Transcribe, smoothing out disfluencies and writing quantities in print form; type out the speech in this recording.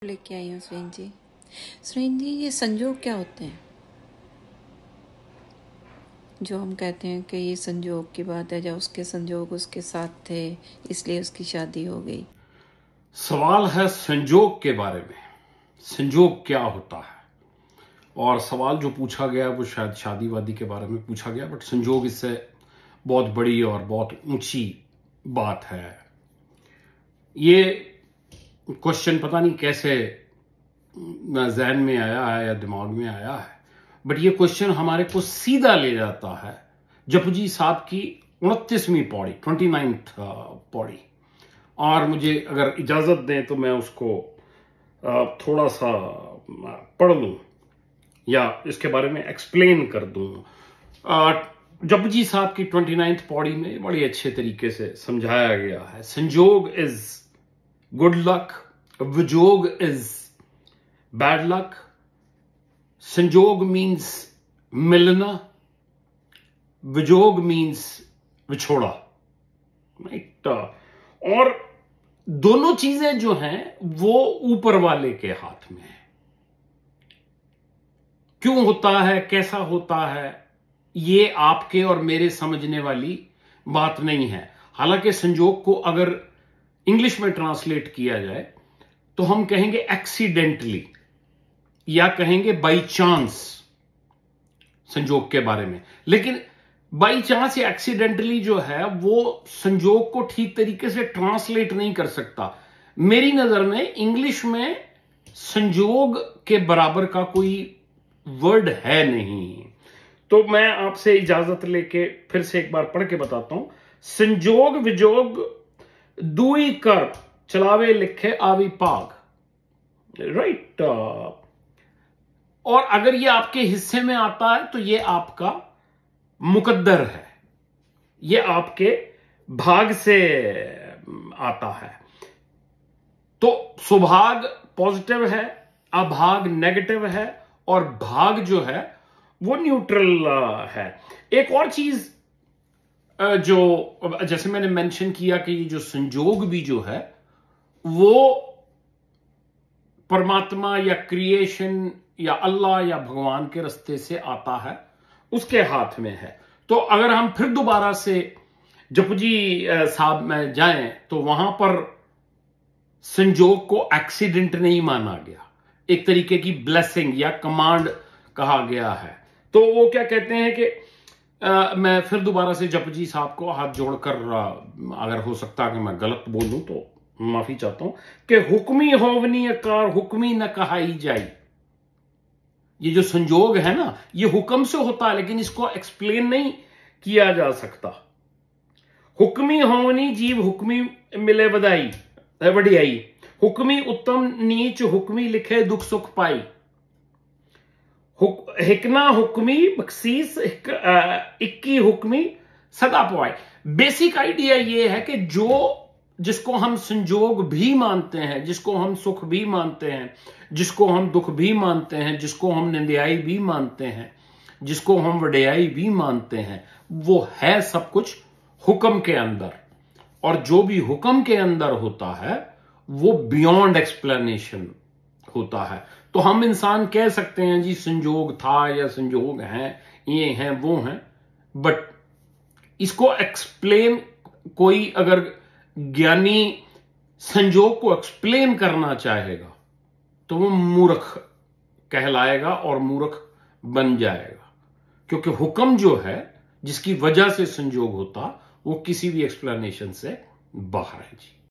लेके आई हूँ सुरेन जी। सुरेन जी, ये संजोग क्या होते हैं जो हम कहते हैं कि ये संजोग की बात है, या उसके संजोग उसके साथ थे इसलिए उसकी शादी हो गई? सवाल है संजोग के बारे में। संजोग क्या होता है? और सवाल जो पूछा गया वो शायद शादी वादी के बारे में पूछा गया, बट संजोग इससे बहुत बड़ी और बहुत ऊंची बात है। ये क्वेश्चन पता नहीं कैसे जहन में आया है या दिमाग में आया है, बट ये क्वेश्चन हमारे को सीधा ले जाता है जपजी साहब की 29वीं पौड़ी, 29th पौड़ी। और मुझे अगर इजाजत दें तो मैं उसको थोड़ा सा पढ़ लूं या इसके बारे में एक्सप्लेन कर दूं। जपजी साहब की 29th पौड़ी में बड़ी अच्छे तरीके से समझाया गया है। संजोग इज गुड लक, विजोग इज बैड लक। संजोग मीन्स मिलना, विजोग मीन्स विछोड़ा, राइट। और दोनों चीजें जो हैं वो ऊपर वाले के हाथ में है। क्यों होता है, कैसा होता है, ये आपके और मेरे समझने वाली बात नहीं है। हालांकि संजोग को अगर इंग्लिश में ट्रांसलेट किया जाए तो हम कहेंगे एक्सीडेंटली या कहेंगे बाई चांस संजोग के बारे में। लेकिन बाई चांस या एक्सीडेंटली जो है वो संजोग को ठीक तरीके से ट्रांसलेट नहीं कर सकता। मेरी नजर में इंग्लिश में संजोग के बराबर का कोई वर्ड है नहीं। तो मैं आपसे इजाजत लेके फिर से एक बार पढ़ के बताता हूं। संजोग विजोग दुई कर चलावे लिखे आवी पाग, राइट। और अगर ये आपके हिस्से में आता है तो ये आपका मुकद्दर है, ये आपके भाग से आता है। तो सुभाग पॉजिटिव है, अभाग नेगेटिव है, और भाग जो है वो न्यूट्रल है। एक और चीज जो जैसे मैंने मेंशन किया कि ये जो संजोग भी जो है वो परमात्मा या क्रिएशन या अल्लाह या भगवान के रास्ते से आता है, उसके हाथ में है। तो अगर हम फिर दोबारा से जपजी साहब में जाएं तो वहां पर संजोग को एक्सीडेंट नहीं माना गया, एक तरीके की ब्लेसिंग या कमांड कहा गया है। तो वो क्या कहते हैं कि मैं फिर दोबारा से जपजी साहब को हाथ जोड़कर अगर हो सकता है कि मैं गलत बोलूं तो माफी चाहता हूं कि हुक्मी होवनी कार हुक्मी न कहाई जाई। ये जो संजोग है ना, ये हुक्म से होता है, लेकिन इसको एक्सप्लेन नहीं किया जा सकता। हुक्मी होवनी जीव हुक्मी मिले बधाई वडियाई, हुक्मी उत्तम नीच हुक्मी लिखे दुख सुख पाई, हिकना हुक्मी बख्शीस इक्की हुक्मी सदा पवाई। बेसिक आइडिया ये है कि जिसको हम संजोग भी मानते हैं, जिसको हम सुख भी मानते हैं, जिसको हम दुख भी मानते हैं, जिसको हम निंदयाई भी मानते हैं, जिसको हम वडियाई भी मानते हैं, वो है सब कुछ हुक्म के अंदर। और जो भी हुक्म के अंदर होता है वो बियॉन्ड एक्सप्लेनेशन होता है। तो हम इंसान कह सकते हैं जी संजोग था या संजोग हैं, ये हैं वो हैं, बट इसको एक्सप्लेन कोई अगर ज्ञानी संजोग को एक्सप्लेन करना चाहेगा तो वो मूर्ख कहलाएगा और मूर्ख बन जाएगा, क्योंकि हुक्म जो है जिसकी वजह से संजोग होता वो किसी भी एक्सप्लेनेशन से बाहर है जी।